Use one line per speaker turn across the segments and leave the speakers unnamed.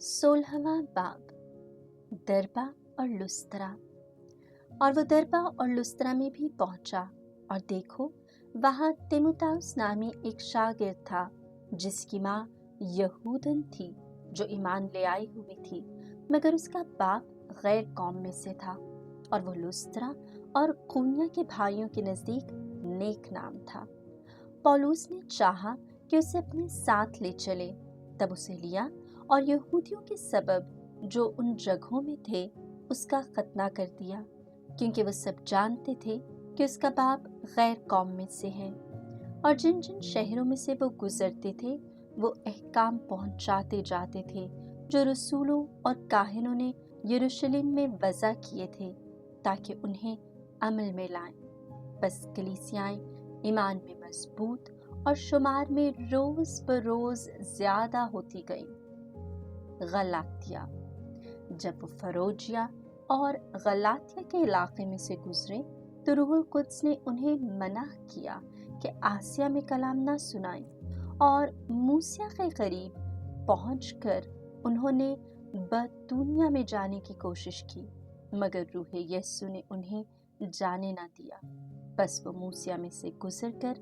16वां बाब, दरबा और लुस्त्रा। और वो दरबा और लुस्त्रा में भी पहुंचा, और देखो वहां तीमुथियुस नामी एक शागिर्द था जिसकी माँ यहूदन थी, जो ईमान ले आई हुई थी, मगर उसका बाप गैर कौम में से था। और वो लुस्त्रा और कुनिया के भाइयों के नजदीक नेक नाम था। पौलुस ने चाहा कि उसे अपने साथ ले चले, तब उसे लिया और यहूदियों के सबब जो उन जगहों में थे उसका खतना कर दिया, क्योंकि वो सब जानते थे कि उसका बाप गैर कौम में से है। और जिन जिन शहरों में से वो गुजरते थे वो अहकाम पहुंचाते जाते थे जो रसूलों और काहिनों ने यरूशलेम में वज़ा किए थे, ताकि उन्हें अमल में लाएं। बस कलीसियाएं ईमान में मजबूत और शुमार में रोज बरोज ज्यादा होती गईं। गलातिया। जब वो फरोजिया और गलातिया के इलाके में से गुजरे तो रूहुल कुद्स ने उन्हें मना किया कि आसिया में कलाम ना सुनाएं, और मूसिया के करीब पहुंचकर उन्होंने बतूनिया में जाने की कोशिश की, मगर रूह यस्सु ने उन्हें जाने ना दिया। बस वो मूसिया में से गुजरकर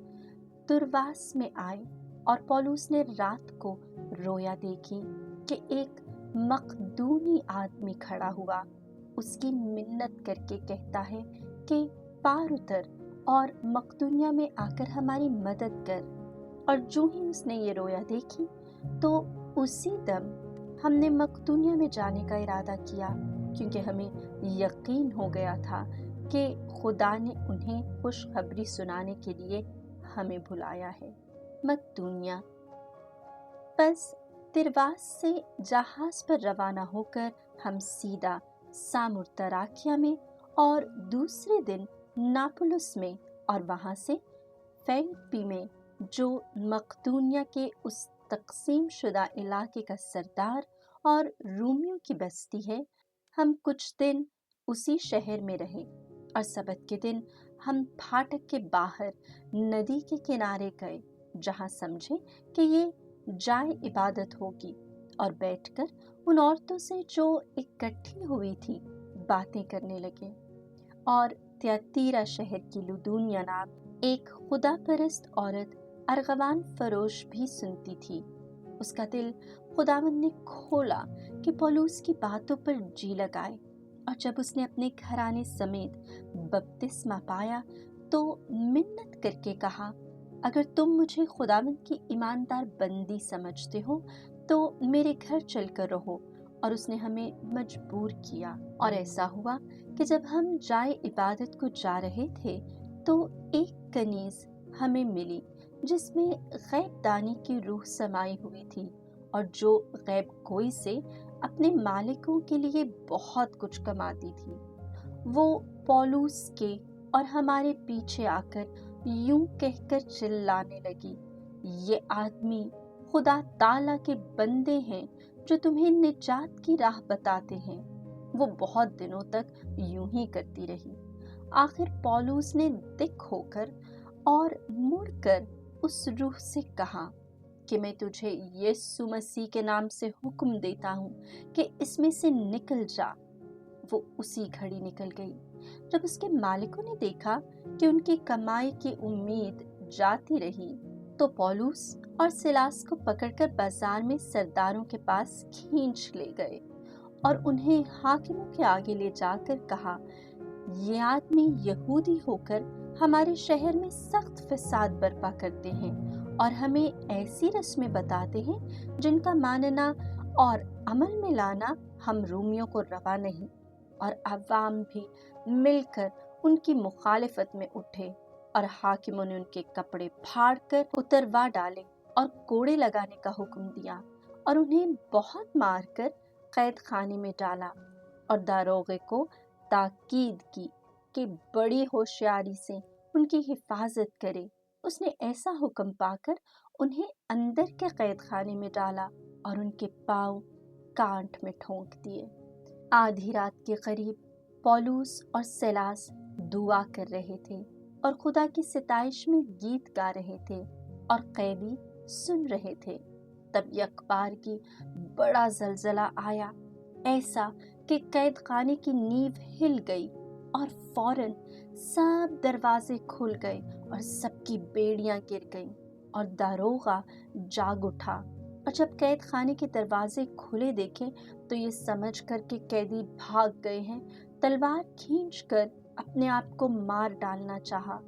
तुरवास में आए, और पौलुस ने रात को रोया देखी कि एक मकदूनी आदमी खड़ा हुआ, उसकी मिन्नत करके कहता है कि पार उतर और मकदूनिया में आकर हमारी मदद कर। और जो ही उसने ये रोया देखी तो उसी दम हमने मकदूनिया में जाने का इरादा किया, क्योंकि हमें यकीन हो गया था कि खुदा ने उन्हें खुशखबरी सुनाने के लिए हमें बुलाया है। मकदूनिया। बस तिरवास से जहाज पर रवाना होकर हम सीधा सामुर्तराकिया में और दूसरे दिन नापुलुस में और वहां से फिलिप्पी में, जो मकदूनिया के उस तकसीम शुदा इलाके का सरदार और रोमियों की बस्ती है, हम कुछ दिन उसी शहर में रहे। और सबत के दिन हम फाटक के बाहर नदी के किनारे गए, जहां समझे कि ये जाए इबादत होगी, और बैठकर उन औरतों से जो इकट्ठी हुई थी बातें करने लगे। और त्यातीरा शहर की लुदूनिया नाम एक खुदा परस्त औरत अर्गवान फरोश भी सुनती थी। उसका दिल खुदावंद ने खोला कि पौलुस की बातों पर जी लगाए, और जब उसने अपने घराने समेत बपतिस्मा पाया तो मिन्नत करके कहा, अगर तुम मुझे खुदावंद की ईमानदार बंदी समझते हो तो मेरे घर चलकर रहो। और उसने हमें मजबूर किया। और ऐसा हुआ कि जब हम जाए इबादत को जा रहे थे तो एक कनीज हमें मिली जिसमें गैब दानी की रूह समाई हुई थी, और जो गैब गोई से अपने मालिकों के लिए बहुत कुछ कमाती थी। वो पौलुस के और हमारे पीछे आकर यूं कहकर चिल्लाने लगी, ये आदमी खुदा ताला के बंदे हैं जो तुम्हें निजात की राह बताते हैं। वो बहुत दिनों तक यूं ही करती रही। आखिर पौलुस ने दिक होकर और मुड़कर उस रूह से कहा कि मैं तुझे यीशु मसीह के नाम से हुक्म देता हूँ कि इसमें से निकल जा। वो उसी घड़ी निकल गई। जब उसके मालिकों ने देखा कि उनकी कमाई की उम्मीद जाती रही तो पौलुस और सिलास को पकड़कर बाजार में सरदारों के पास खींच ले गए, और उन्हें हाकिमों के आगे ले जाकर कहा, ये आदमी यहूदी होकर हमारे शहर में सख्त फसाद बर्पा करते हैं, और हमें ऐसी रस्में बताते हैं जिनका मानना और अमल में लाना हम रोमियों को रवा नहीं। और अवाम भी मिलकर उनकी मुखालिफत में उठे, और हाकिमों ने उनके कपड़े फाड़कर उतरवा डाले और कोड़े लगाने का हुक्म दिया, और उन्हें बहुत मारकर कैद खाने में डाला। और दारोगे को ताकीद की कि बड़ी होशियारी से उनकी हिफाजत करे। उसने ऐसा हुक्म पाकर उन्हें अंदर के कैद खाने में डाला और उनके पांव कांट में ठोंक दिए। आधी रात के करीब पौलुस और सिलास दुआ कर रहे थे और खुदा की सिताइश में गीत गा रहे थे, और कैदी सुन रहे थे। तब यकबार की बड़ा जलजला आया, ऐसा कि कैद खाने की नींव हिल गई और फौरन सब दरवाजे खुल गए और सबकी बेड़ियां गिर गईं और दारोगा जाग उठा। और जब कैद खाने के दरवाजे खुले देखे तो ये समझ कर के कैदी भाग गए हैं, तलवार खींचकर अपने आप को मार डालना चाहा,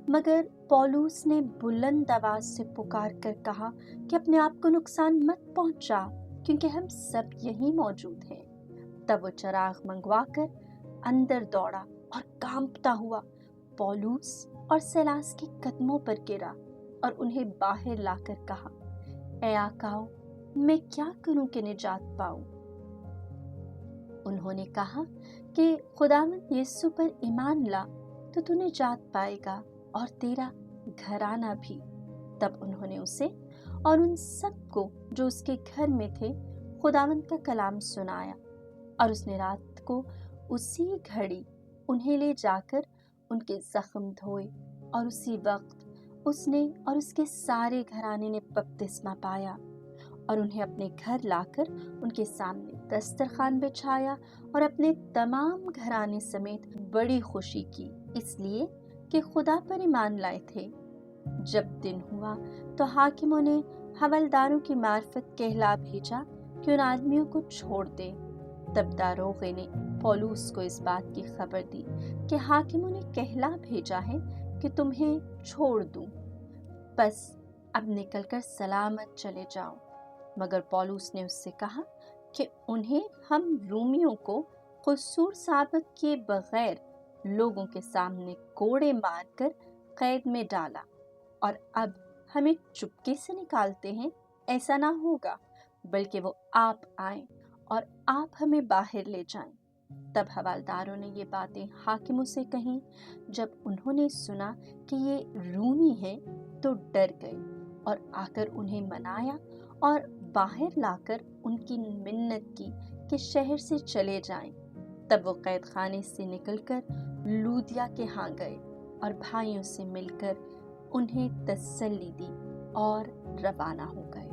मगर पौलुस ने बुलंद आवाज से पुकार कर कहा कि अपने आप को नुकसान मत पहुंचा, क्योंकि हम सब यहीं मौजूद हैं। तब वो चिराग मंगवाकर अंदर दौड़ा और कांपता हुआ पौलुस और सीलास के कदमों पर गिरा और उन्हें बाहर लाकर कहा, ऐ आकाओ, मैं क्या करूं कि निजात पाऊं? उन्होंने कहा कि खुदावंद यीशु पर ईमान ला तो तू निजात पाएगा और तेरा घराना भी। तब उन्होंने उसे और उन सबको जो उसके घर में थे खुदावंद का कलाम सुनाया, और उसने रात को उसी घड़ी उन्हें ले जाकर उनके जख्म धोए, और उसी वक्त उसने और उसके सारे घराने ने बपतिस्मा पाया, और उन्हें अपने घर लाकर उनके सामने दस्तरखान बिछाया और अपने तमाम घराने समेत बड़ी खुशी की, इसलिए कि खुदा पर ईमान लाए थे। जब दिन हुआ तो हाकिमों ने हवलदारों की मार्फत कहला भेजा कि उन आदमियों को छोड़ दे। तब दारोगे ने पौलुस को इस बात की खबर दी कि हाकिमों ने कहला भेजा है कि तुम्हें छोड़ दूं, बस अब निकलकर सलामत चले जाओ। मगर पौलुस ने उससे कहा कि उन्हें हम रोमियों को कसूर साबित किए बगैर लोगों के सामने कोड़े मारकर कैद में डाला, और अब हमें चुपके से निकालते हैं, ऐसा ना होगा, बल्कि वो आप आए और आप हमें बाहर ले जाएं। तब हवालदारों ने ये बातें हाकिमों से कहीं। जब उन्होंने सुना कि ये रूमी है तो डर गए और आकर उन्हें मनाया और बाहर लाकर उनकी मिन्नत की कि शहर से चले जाएं। तब वो कैद खाने से निकलकर लूदिया के यहाँ गए और भाइयों से मिलकर उन्हें तसल्ली दी और रवाना हो गए।